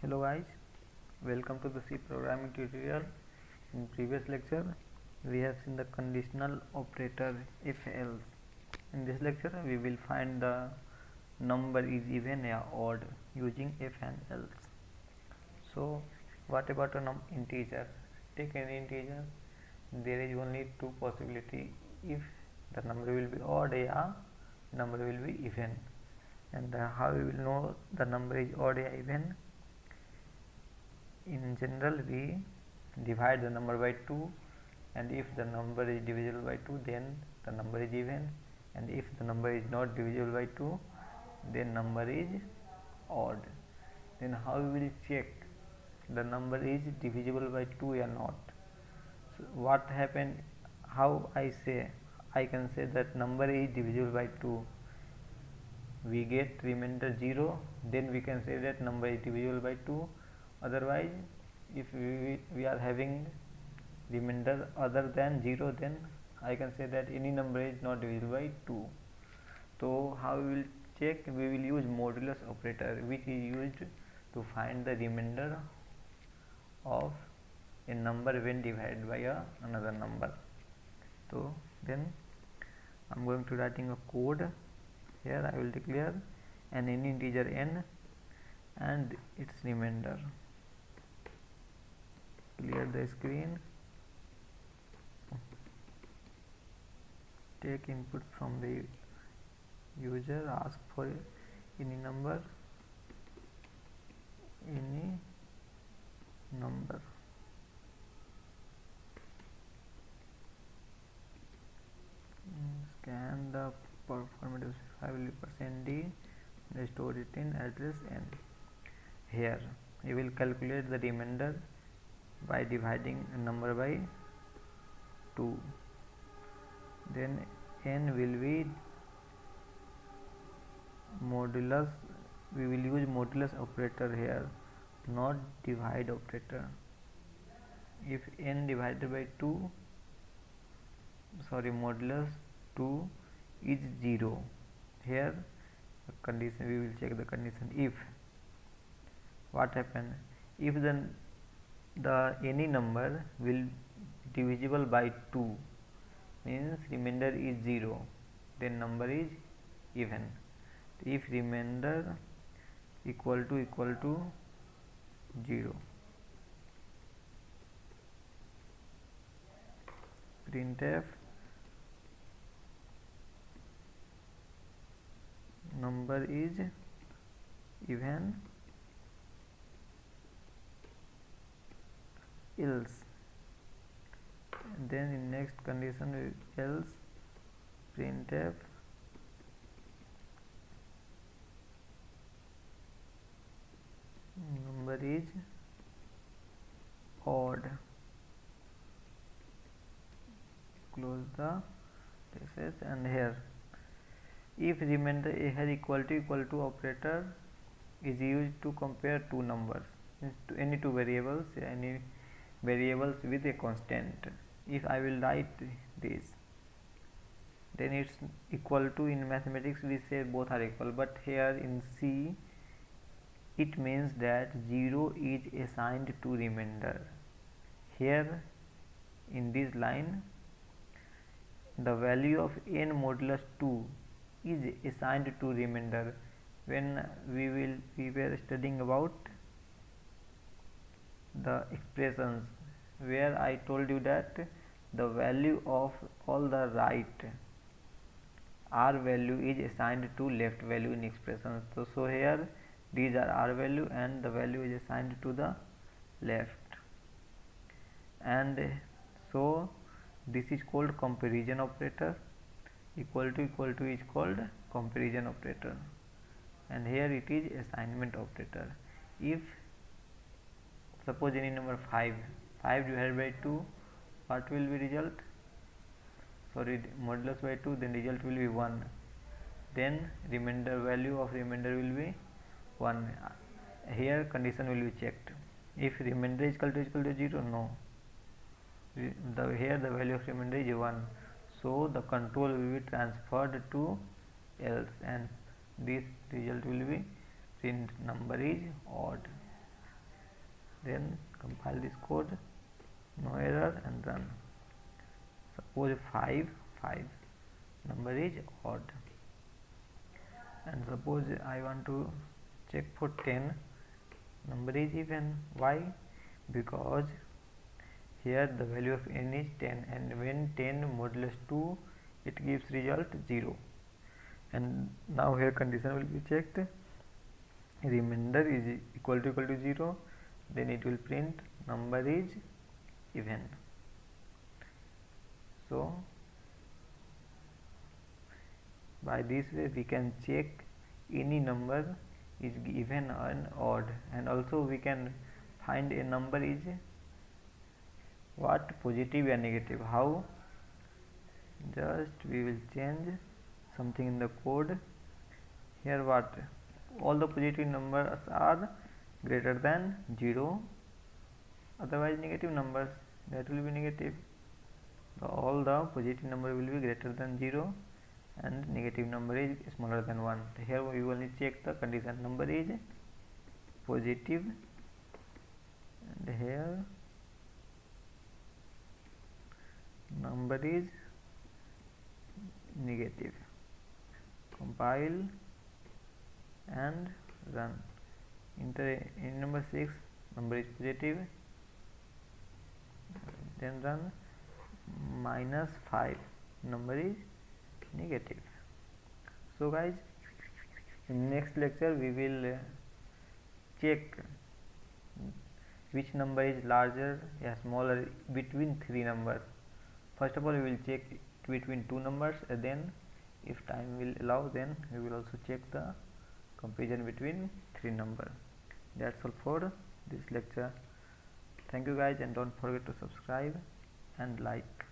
Hello guys, welcome to the C programming tutorial. In previous lecture, we have seen the conditional operator if else. In this lecture, we will find the number is even or odd using if and else. So, what about an integer? Take any integer. There is only two possibility: if the number will be odd or number will be even. And how we will know the number is odd or even? In general, we divide the number by 2, and if the number is divisible by 2, then the number is even, and if the number is not divisible by 2, then number is odd. Then how we will check the number is divisible by 2 or not? So what happened? How I can say that number is divisible by 2? We get remainder 0, then we can say that number is divisible by 2. Otherwise, if we are having remainder other than 0, then I can say that any number is not divisible by 2. So how we will check? We will use modulus operator, which is used to find the remainder of a number when divided by another number. So then I am going to writing a code. Here I will declare an integer n and its remainder. Clear the screen. Take input from the user, ask for any number, scan the format specify %d, and store it in address n. Here we will calculate the remainder by dividing a number by 2. Then n will be modulus. We will use modulus operator here, not divide operator. If n divided by 2, modulus 2 is 0, here condition, we will check the condition. If what happen, if the any number will divisible by 2, means remainder is 0, then number is even. If remainder equal to 0, printf number is even, else. Then in next condition, else printf number is odd. Close the braces, and here if remainder here equal to operator is used to compare two numbers, means to any two variables, with a constant. If I will write this, then it's equal to, in mathematics we say both are equal, but here in C it means that 0 is assigned to remainder. Here in this line, the value of n modulus 2 is assigned to remainder. When we were studying about the expressions, where I told you that the value of all the right r value is assigned to left value in expressions. So here these are r value and the value is assigned to the left, and so this is called comparison operator. Equal to is called comparison operator, and here it is assignment operator. If suppose any number 5 divided by 2, what will be result? Modulus by 2, then result will be 1. Then remainder value of remainder will be 1. Here condition will be checked. If remainder is equal to 0, no. Here the value of remainder is 1. So the control will be transferred to else, and this result will be print number is odd. then compile this code, no error, and run. Suppose 5 number is odd, and suppose I want to check for 10 number is even. Why? Because here the value of n is 10, and when 10 modulus 2 it gives result 0, and now here condition will be checked, remainder is equal to 0, then it will print number is even. So by this way we can check any number is even or odd, and also we can find a number is what, positive or negative. How? Just we will change something in the code. Here what, all the positive numbers are greater than 0, otherwise negative numbers, that will be negative. So all the positive number will be greater than 0 and negative number is smaller than 1. So here we will only check the condition, number is positive, and here number is negative. Compile and run. Enter in number 6, number is positive, then run. -5 number is negative. So guys, in next lecture we will check which number is larger or smaller between 3 numbers. First of all, we will check between 2 numbers, and then if time will allow, then we will also check the comparison between 3 numbers. That's all for this lecture. Thank you guys, and don't forget to subscribe and like.